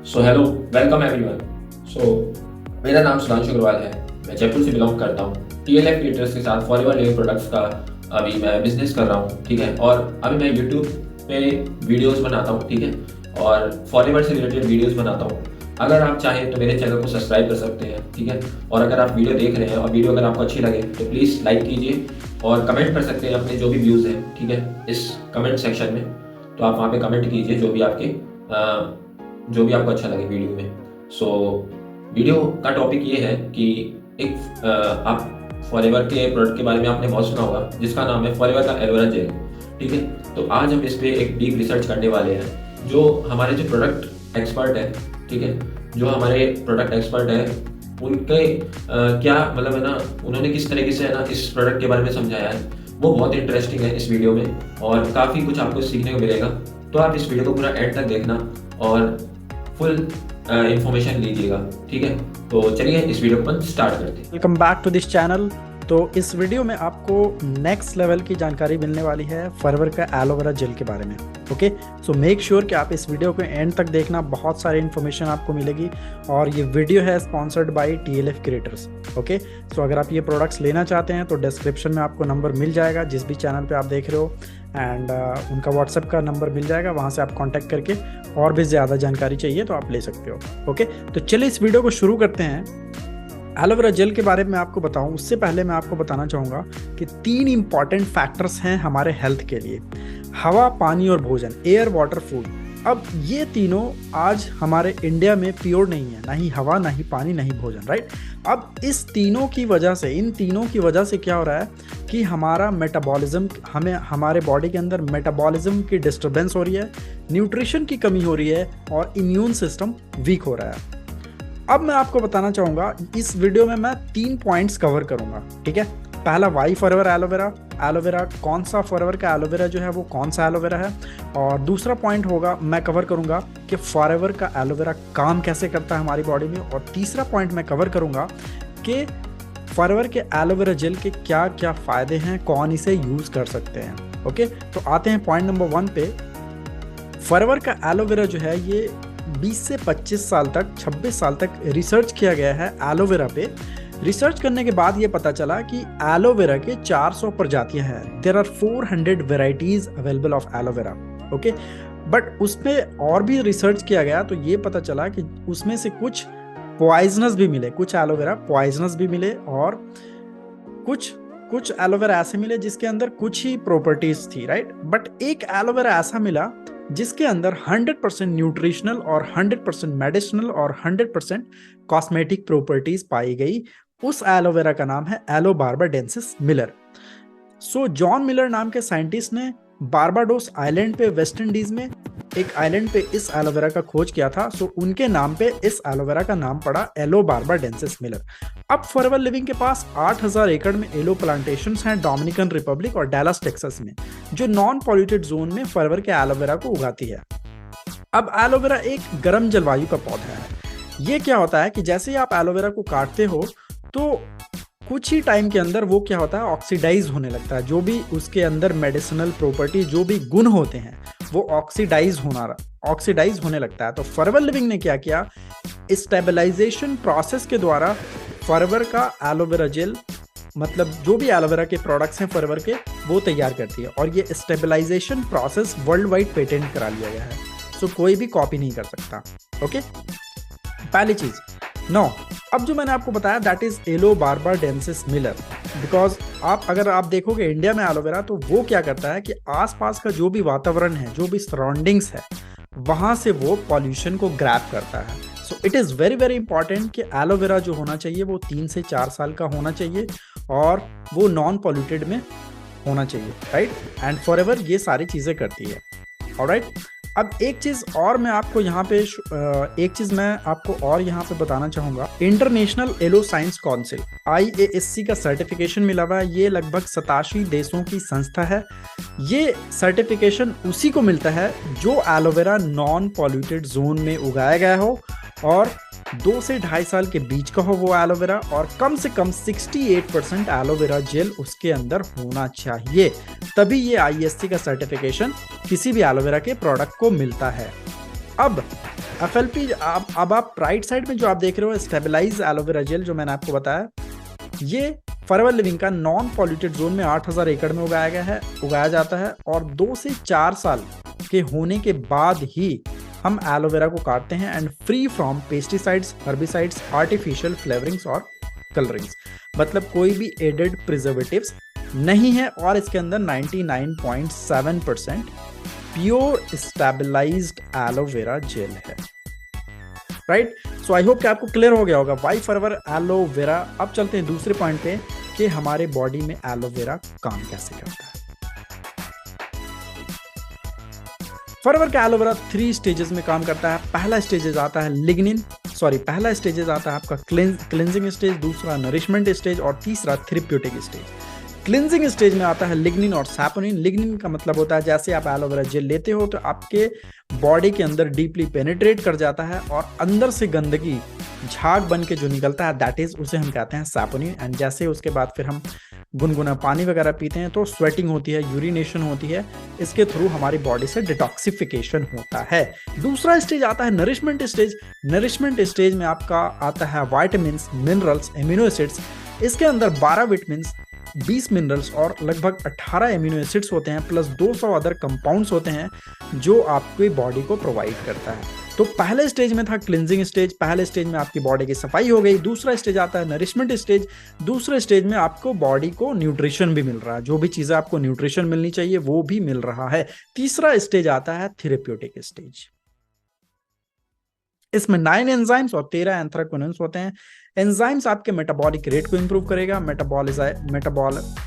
सो hello, welcome everyone. So मेरा नाम सुधांशु अग्रवाल है। मैं जयपुर से बिलोंग करता हूँ। टीएलएफ क्रिएटर्स के साथ फॉरएवर लिविंग प्रोडक्ट्स का अभी मैं बिजनेस कर रहा हूँ, ठीक है। और अभी मैं यूट्यूब पे वीडियोस बनाता हूँ, ठीक है, और फॉरएवर से रिलेटेड वीडियोस बनाता हूँ। अगर आप चाहें तो मेरे चैनल को सब्सक्राइब कर सकते हैं, ठीक है। और अगर आप वीडियो देख रहे हैं और वीडियो अगर आपको अच्छी लगे तो प्लीज़ लाइक कीजिए और कमेंट कर सकते हैं अपने जो भी व्यूज़ हैं, ठीक है, इस कमेंट सेक्शन में। तो आप वहाँ पे कमेंट कीजिए जो भी आपको अच्छा लगे वीडियो में। सो वीडियो का टॉपिक ये है कि आप फॉरएवर के प्रोडक्ट के बारे में आपने बहुत सुना होगा, जिसका नाम है फॉरएवर का एलोवेरा जेल, ठीक है। तो आज हम इस पर एक डीप रिसर्च करने वाले हैं। जो हमारे जो प्रोडक्ट एक्सपर्ट है, ठीक है, जो हमारे प्रोडक्ट एक्सपर्ट है उनके क्या मतलब है ना, उन्होंने किस तरीके से है ना इस प्रोडक्ट के बारे में समझाया है, वो बहुत इंटरेस्टिंग है इस वीडियो में और काफ़ी कुछ आपको सीखने को मिलेगा। तो आप इस वीडियो को पूरा एंड तक देखना और फुल इंफॉर्मेशन लीजिएगा, ठीक है। तो चलिए इस वीडियो को स्टार्ट करते हैं। Welcome back to this channel. तो इस वीडियो में आपको नेक्स्ट लेवल की जानकारी मिलने वाली है फॉरएवर का एलोवेरा जेल के बारे में। ओके, सो मेक श्योर कि आप इस वीडियो को एंड तक देखना, बहुत सारी इन्फॉर्मेशन आपको मिलेगी। और ये वीडियो है sponsored by TLF creators. Okay, so अगर आप ये प्रोडक्ट्स लेना चाहते हैं तो डिस्क्रिप्शन में आपको नंबर मिल जाएगा जिस भी चैनल पे आप देख रहे हो, एंड उनका व्हाट्सएप का नंबर मिल जाएगा, वहाँ से आप कॉन्टैक्ट करके और भी ज़्यादा जानकारी चाहिए तो आप ले सकते हो। ओके, तो चलिए इस वीडियो को शुरू करते हैं। एलोवेरा जेल के बारे में आपको बताऊं उससे पहले मैं आपको बताना चाहूँगा कि 3 इंपॉर्टेंट फैक्टर्स हैं हमारे हेल्थ के लिए: हवा, पानी और भोजन, एयर, वाटर, फूड। अब ये तीनों आज हमारे इंडिया में प्योर नहीं है, ना ही हवा, ना ही पानी, ना ही भोजन, राइट। अब इन तीनों की वजह से क्या हो रहा है कि हमारा मेटाबॉलिज्म, हमारे बॉडी के अंदर मेटाबॉलिज्म की डिस्टर्बेंस हो रही है, न्यूट्रिशन की कमी हो रही है और इम्यून सिस्टम वीक हो रहा है। अब मैं आपको बताना चाहूँगा, इस वीडियो में मैं 3 पॉइंट्स कवर करूँगा, ठीक है। पहला, वाई फॉरएवर एलोवेरा, कौन सा फॉरएवर का एलोवेरा जो है वो कौन सा एलोवेरा है। और दूसरा पॉइंट होगा, मैं कवर करूँगा कि फॉरएवर का एलोवेरा काम कैसे करता है हमारी बॉडी में। और तीसरा पॉइंट मैं कवर करूँगा कि फॉरएवर के एलोवेरा जेल के क्या क्या फ़ायदे हैं, कौन इसे यूज़ कर सकते हैं। ओके, तो आते हैं पॉइंट नंबर 1 पे। फॉरएवर का एलोवेरा जो है ये 20 से 25 साल तक, 26 साल तक रिसर्च किया गया है एलोवेरा पे। रिसर्च करने के बाद ये पता चला कि एलोवेरा के 400 प्रजातियां हैं। There are 400 varieties available of aloe vera. Okay, but उसमें और भी रिसर्च किया गया तो ये पता चला कि उसमें से कुछ पॉइजनस भी मिले, कुछ एलोवेरा पॉइजनस भी मिले और कुछ एलोवेरा ऐसे मिले जिसके अंदर कुछ ही प्रॉपर्टीज थी, राइट। बट एक एलोवेरा ऐसा मिला जिसके अंदर 100% न्यूट्रिशनल और 100% मेडिसिनल और 100% कॉस्मेटिक प्रॉपर्टीज पाई गई। उस एलोवेरा का नाम है एलोबार्बाडेंसिस मिलर। सो जॉन मिलर नाम के साइंटिस्ट ने बारबाडोस आइलैंड पे, वेस्ट इंडीज में एक आइलैंड पे इस एलोवेरा का खोज किया था। सो उनके नाम पे इस एलोवेरा का नाम पड़ा एलोबार्बाडेंसिस मिलर। अब फॉरएवर लिविंग के पास 8000 एकड़ में एलो प्लांटेशंस हैं डोमिनिकन रिपब्लिक और डैलस टेक्सास में, जो नॉन पॉल्यूटेड जोन में फॉरएवर के एलोवेरा को उगाती है। अब एलोवेरा एक गर्म जलवायु का पौधा है। ये क्या होता है कि जैसे ही आप एलोवेरा को काटते हो तो कुछ ही टाइम के अंदर वो क्या होता है, ऑक्सीडाइज होने लगता है। जो भी उसके अंदर मेडिसिनल प्रॉपर्टी, जो भी गुण होते हैं वो ऑक्सीडाइज होने लगता है। तो फॉरएवर लिविंग ने क्या किया, स्टेबलाइजेशन प्रोसेस के द्वारा फॉरएवर का एलोवेरा जेल, मतलब जो भी एलोवेरा के प्रोडक्ट्स हैं फॉरएवर के, वो तैयार करती है। और ये stabilisation process worldwide patent करा लिया गया है। सो कोई भी कॉपी नहीं कर सकता। ओके, पहली चीज। नो, अब जो मैंने आपको बताया दैट इज एलोबार्बाडेंसिस मिलर। बिकॉज अगर आप देखोगे इंडिया में एलोवेरा, तो वो क्या करता है कि आसपास का जो भी वातावरण है, जो भी सराउंडिंग्स है, वहां से वो पॉल्यूशन को ग्रैब करता है। So it is very very important कि एलोवेरा जो होना चाहिए वो 3 से 4 साल का होना चाहिए और वो नॉन पॉल्यूटेड में होना चाहिए, राइट। एंड फॉरएवर ये सारी चीज़ें करती है, ऑलराइट। अब एक चीज़ मैं आपको यहाँ पे बताना चाहूँगा। International aloe science council IASC का सर्टिफिकेशन मिला हुआ है। ये लगभग 87 देशों की संस्था है। ये सर्टिफिकेशन उसी को मिलता है जो एलोवेरा नॉन पॉल्यूटेड जोन में उगाया गया हो और 2 से 2.5 साल के बीच का हो वो एलोवेरा, और कम से कम 68% एलोवेरा जेल उसके अंदर होना चाहिए, तभी ये IASC का सर्टिफिकेशन किसी भी एलोवेरा के प्रोडक्ट को मिलता है। अब FLP अब आप राइट साइड में जो आप देख रहे हो स्टेबलाइज एलोवेरा जेल, जो मैंने आपको बताया, ये फॉरएवर लिविंग का नॉन पॉल्यूटेड जोन में 8000 एकड़ में उगाया जाता है और 2 से 4 साल के होने के बाद ही हम एलोवेरा को काटते हैं and free from pesticides, herbicides, artificial flavourings और कलरिंग्स। मतलब कोई भी एडेड प्रिजर्वेटिव्स नहीं है और इसके अंदर 99.7% प्योर स्टेबलाइज्ड एलोवेरा जेल है। राइट, सो आई होप कि आपको क्लियर हो गया होगा वाई फॉरएवर एलोवेरा। अब चलते हैं दूसरे पॉइंट पे कि हमारे बॉडी में एलोवेरा काम कैसे करता है। फॉरएवर का एलोवेरा 3 स्टेजेस में काम करता है। पहला स्टेज आता है आपका क्लिनजिंग स्टेज, दूसरा नरिशमेंट स्टेज और तीसरा थेरेप्यूटिक स्टेज। क्लिनजिंग स्टेज में आता है लिग्निन और सैपोनिन। लिग्निन का मतलब होता है जैसे आप एलोवेरा जेल लेते हो तो आपके बॉडी के अंदर डीपली पेनिट्रेट कर जाता है और अंदर से गंदगी झाग बन के जो निकलता है दैट इज, उसे हम कहते हैं सैपोनिन। एंड जैसे उसके बाद फिर हम गुनगुना पानी वगैरह पीते हैं तो स्वेटिंग होती है, यूरिनेशन होती है, इसके थ्रू हमारी बॉडी से डिटॉक्सिफिकेशन होता है। दूसरा स्टेज आता है नरिशमेंट स्टेज। नरिशमेंट स्टेज में आपका आता है विटामिन, मिनरल्स, एमिनो एसिड्स। इसके अंदर 12 विटामिन, 20 मिनरल्स और लगभग 18 एमिनो एसिड्स होते हैं प्लस 200 अदर कंपाउंड्स होते हैं जो आपकी बॉडी को प्रोवाइड करता है। तो पहले स्टेज में था क्लिनजिंग स्टेज, पहले स्टेज में आपकी बॉडी की सफाई हो गई। दूसरा स्टेज आता है नरिशमेंट स्टेज। दूसरे स्टेज में आपको बॉडी को न्यूट्रिशन भी मिल रहा है, जो भी चीजें आपको न्यूट्रिशन मिलनी चाहिए वो भी मिल रहा है। तीसरा स्टेज आता है थेरेप्यूटिक स्टेज। इसमें 9 एंजाइम्स और 13 एंथ्राक्विनोन्स होते हैं। एंजाइम्स आपके मेटाबॉलिक रेट को इंप्रूव करेगा,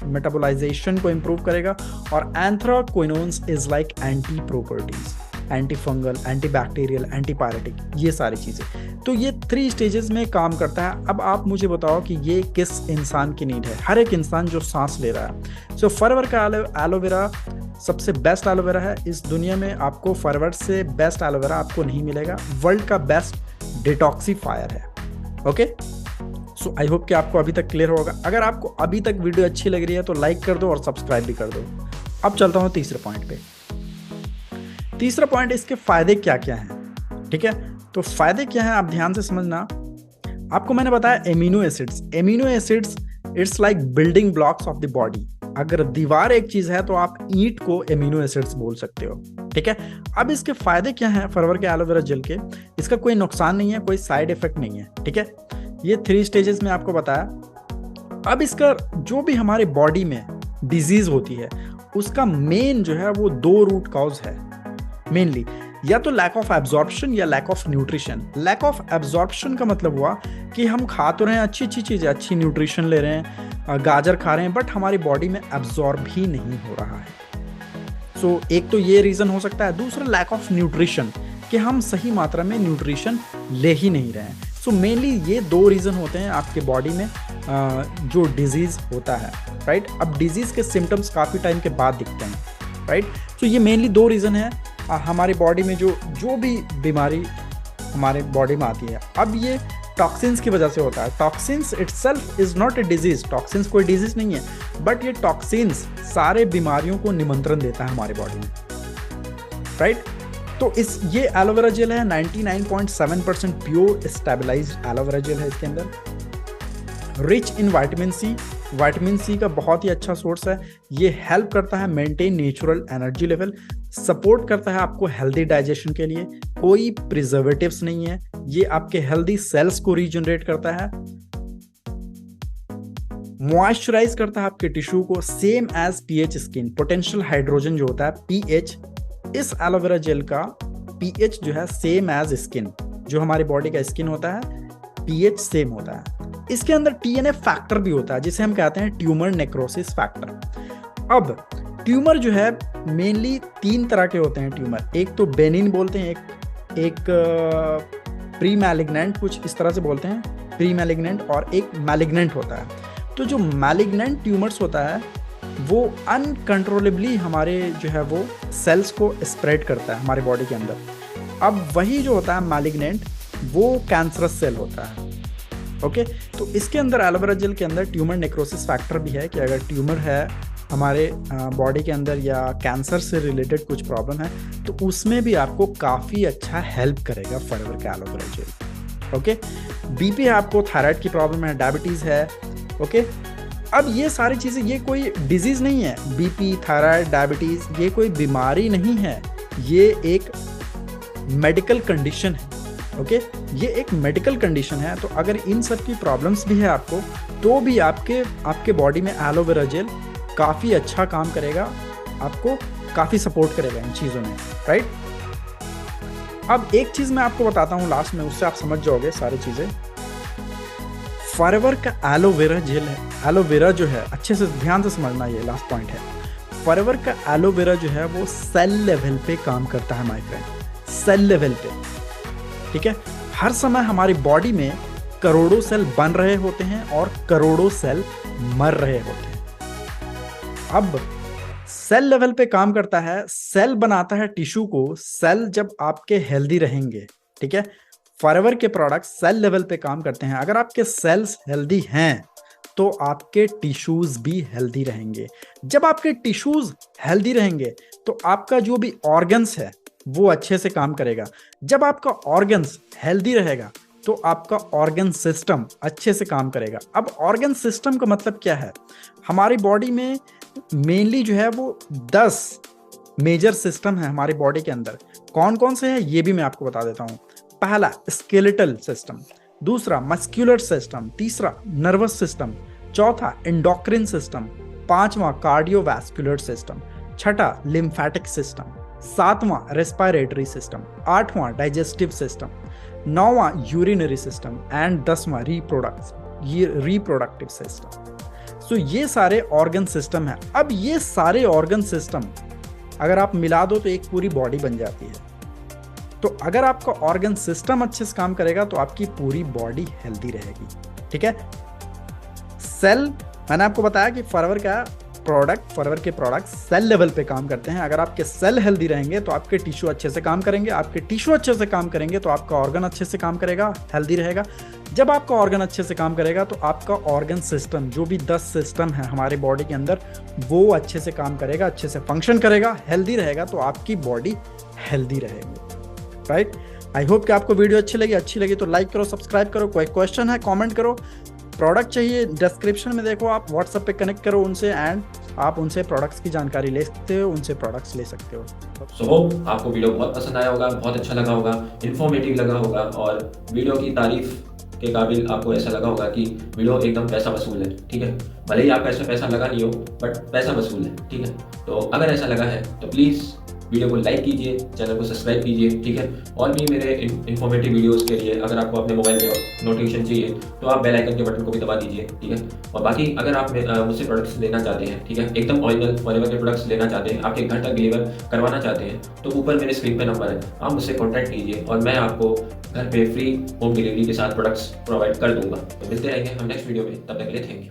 मेटाबॉलाइजेशन को इंप्रूव करेगा और anthraquinones is like anti properties, anti fungal, anti bacterial, anti pyretic, ये सारी चीजें। तो ये 3 स्टेजेस में काम करता है। अब आप मुझे बताओ कि ये किस इंसान की नीड है, हर एक इंसान जो सांस ले रहा है। सो फॉरएवर का एलोवेरा सबसे बेस्ट एलोवेरा है इस दुनिया में। आपको फॉरएवर से बेस्ट एलोवेरा आपको नहीं मिलेगा। वर्ल्ड का बेस्ट डिटॉक्सीफायर है। ओके, सो आई होप कि आपको अभी तक क्लियर होगा। अगर आपको अभी तक वीडियो अच्छी लग रही है तो लाइक कर दो और सब्सक्राइब भी कर दो। अब चलता हूं तीसरे पॉइंट पे। तीसरा पॉइंट, इसके फायदे क्या क्या हैं। ठीक है, तो फायदे क्या हैं आप ध्यान से समझना। आपको मैंने बताया amino acids. Amino acids it's like building blocks of the body. अगर दीवार एक चीज है तो आप ईंट को एमिनो एसिड्स बोल सकते हो। ठीक है, अब इसके फायदे क्या हैं फॉरएवर के एलोवेरा जेल के। इसका कोई नुकसान नहीं है, कोई साइड इफेक्ट नहीं है। ठीक है, ये 3 स्टेजेस में आपको बताया। अब इसका जो भी हमारे बॉडी में डिजीज होती है उसका मेन जो है वो 2 रूट कॉज है मेनली, या तो लैक ऑफ एब्जॉर्प्शन या lack of nutrition. Lack of absorption का मतलब हुआ कि हम खा तो रहे हैं अच्छी चीजें, अच्छी न्यूट्रिशन ले रहे हैं, गाजर खा रहे हैं, बट हमारी बॉडी में एब्जॉर्ब ही नहीं हो रहा है। सो एक तो ये रीजन हो सकता है। दूसरा लैक ऑफ न्यूट्रिशन, कि हम सही मात्रा में न्यूट्रिशन ले ही नहीं रहे हैं। सो मेनली ये 2 रीजन होते हैं आपके बॉडी में जो डिजीज होता है। राइट, अब डिजीज के सिम्टम्स काफी टाइम के बाद दिखते हैं। राइट, सो ये मेनली 2 रीजन है हमारी बॉडी में जो भी बीमारी हमारे बॉडी में आती है। अब ये टॉक्सिन्स की वजह से होता है। Toxins itself is not a disease, toxins कोई डिजीज नहीं है, बट ये टॉक्सिन्स सारे बीमारियों को निमंत्रण देता है हमारी बॉडी में। राइट, तो ये एलोवेरा जेल है 99.7% प्योर स्टेबलाइज्ड एलोवेरा जेल है। इसके अंदर rich in vitamin C, vitamin C का बहुत ही अच्छा सोर्स है। ये हेल्प करता है maintain natural energy level, support करता है आपको हेल्दी डाइजेशन के लिए। कोई प्रिजर्वेटिव्स नहीं है, ये आपके हेल्दी सेल्स को रीजनरेट करता है, मॉइस्चराइज करता है आपके टिश्यू को, same as pH skin. Potential hydrogen जो होता है पीएच, इस एलोवेरा जेल का पीएच जो है सेम एज स्किन, जो हमारी बॉडी का स्किन होता है पीएच सेम होता है। इसके अंदर टीएनए फैक्टर भी होता है जिसे हम कहते हैं ट्यूमर नेक्रोसिस फैक्टर। अब ट्यूमर जो है मेनली 3 तरह के होते हैं ट्यूमर। एक तो बेनिन बोलते हैं, एक प्री मैलिग्नेंट, कुछ इस तरह से बोलते हैं प्री मैलिग्नेंट, और एक मैलिग्नेंट होता है। तो जो मैलिग्नेंट ट्यूमर्स होता है वो अनकंट्रोलेबली हमारे जो है वो सेल्स को स्प्रेड करता है हमारे बॉडी के अंदर। अब वही जो होता है मैलिग्नेंट वो कैंसरस सेल होता है। ओके, तो इसके अंदर एलोवेरा जेल के अंदर ट्यूमर नेक्रोसिस फैक्टर भी है कि अगर ट्यूमर है हमारे बॉडी के अंदर या कैंसर से रिलेटेड कुछ प्रॉब्लम है तो उसमें भी आपको काफ़ी अच्छा हेल्प करेगा फॉरएवर का एलोवेरा जेल। ओके, बीपी है आपको, थायराइड की प्रॉब्लम है, डायबिटीज़ है। ओके, अब ये सारी चीज़ें, ये कोई डिजीज़ नहीं है, बीपी, थायराइड, डायबिटीज़ ये कोई बीमारी नहीं है, ये एक मेडिकल कंडीशन है। ओके, ये एक मेडिकल कंडीशन है। तो अगर इन सब की प्रॉब्लम्स भी है आपको तो भी आपके बॉडी में एलोवेरा जेल काफ़ी अच्छा काम करेगा, आपको काफ़ी सपोर्ट करेगा इन चीज़ों में, राइट। अब एक चीज़ मैं आपको बताता हूँ लास्ट में, उससे आप समझ जाओगे सारी चीज़ें। फॉरएवर का एलोवेरा जेल है, एलोवेरा जो है, अच्छे से ध्यान से समझना, ये लास्ट पॉइंट है। फॉरएवर का एलोवेरा जो है वो सेल लेवल पे काम करता है माय फ्रेंड, सेल लेवल पे, ठीक है। हर समय हमारी बॉडी में करोड़ों सेल बन रहे होते हैं और करोड़ों सेल मर रहे होते हैं। अब सेल लेवल पे काम करता है, सेल बनाता है टिश्यू को। सेल जब आपके हेल्दी रहेंगे, ठीक है, फॉरएवर के प्रोडक्ट सेल लेवल पे काम करते हैं। अगर आपके सेल्स हेल्दी हैं तो आपके टिश्यूज भी हेल्दी रहेंगे। जब आपके टिश्यूज हेल्दी रहेंगे तो आपका जो भी ऑर्गन्स है वो अच्छे से काम करेगा। जब आपका ऑर्गन्स हेल्दी रहेगा तो आपका ऑर्गन सिस्टम अच्छे से काम करेगा। अब ऑर्गन सिस्टम का मतलब क्या है? हमारी बॉडी में मेनली जो है वो 10 मेजर सिस्टम है हमारी बॉडी के अंदर। कौन कौन से हैं ये भी मैं आपको बता देता हूँ। पहला स्केलेटल सिस्टम, दूसरा मस्कुलर सिस्टम, तीसरा नर्वस सिस्टम, चौथा एंडोक्रिन सिस्टम, पांचवा कार्डियोवैस्कुलर सिस्टम, छठा लिम्फेटिक सिस्टम, सातवां रेस्पिरेटरी सिस्टम, आठवां डाइजेस्टिव सिस्टम, नौवां यूरिनरी सिस्टम एंड 10वां रिप्रोडक्टिव सिस्टम। सो ये सारे ऑर्गन सिस्टम है। अब ये सारे ऑर्गन सिस्टम अगर आप मिला दो तो एक पूरी बॉडी बन जाती है। तो अगर आपका ऑर्गन सिस्टम अच्छे से काम करेगा तो आपकी पूरी बॉडी हेल्दी रहेगी, ठीक है। सेल, मैंने आपको बताया कि फॉरएवर के प्रोडक्ट सेल लेवल पे काम करते हैं। अगर आपके सेल हेल्दी रहेंगे तो आपके टिश्यू अच्छे से काम करेंगे, आपके टिश्यू अच्छे से काम करेंगे तो आपका ऑर्गन अच्छे से काम करेगा, हेल्दी रहेगा। जब आपका ऑर्गन अच्छे से काम करेगा तो आपका ऑर्गन सिस्टम, जो भी 10 सिस्टम है हमारे बॉडी के अंदर, वो अच्छे से काम करेगा, अच्छे से फंक्शन करेगा, हेल्दी रहेगा, तो आपकी बॉडी हेल्दी रहेगी, राइट। आई होप कि आपको वीडियो अच्छी लगी तो लाइक करो, सब्सक्राइब करो। कोई क्वेश्चन है कमेंट करो, प्रोडक्ट चाहिए डिस्क्रिप्शन में देखो, आप व्हाट्सएप पे कनेक्ट करो उनसे एंड आप उनसे प्रोडक्ट्स की जानकारी ले सकते हो, उनसे प्रोडक्ट्स ले सकते हो। सो होप आपको वीडियो बहुत पसंद आया होगा, बहुत अच्छा लगा होगा, इन्फॉर्मेटिव लगा होगा और वीडियो की तारीफ के काबिल आपको ऐसा लगा होगा कि वीडियो एकदम पैसा वसूल है, ठीक है। भले ही आपका ऐसा पैसा लगा नहीं हो बट पैसा वसूल है, ठीक है। तो अगर ऐसा लगा है तो प्लीज़ वीडियो को लाइक कीजिए, चैनल को सब्सक्राइब कीजिए, ठीक है। और भी मेरे इन्फॉर्मेटिव वीडियोस के लिए अगर आपको अपने मोबाइल पे नोटिफिकेशन चाहिए तो आप बेल आइकन के बटन को भी दबा दीजिए, ठीक है। और बाकी अगर आप मुझसे प्रोडक्ट्स लेना चाहते हैं, ठीक है, एकदम ओरिजिनल फॉरएवर के प्रोडक्ट्स लेना चाहते हैं, आपके घर तक डिलीवर करवाना चाहते हैं, तो ऊपर मेरे स्क्रीन पे नंबर है, आप मुझसे कॉन्टैक्ट कीजिए और मैं आपको घर पे फ्री होम डिलीवरी के साथ प्रोडक्ट्स प्रोवाइड कर दूंगा। तो मिलते रहेंगे हम नेक्स्ट वीडियो में, तब तक के लिए थैंक यू।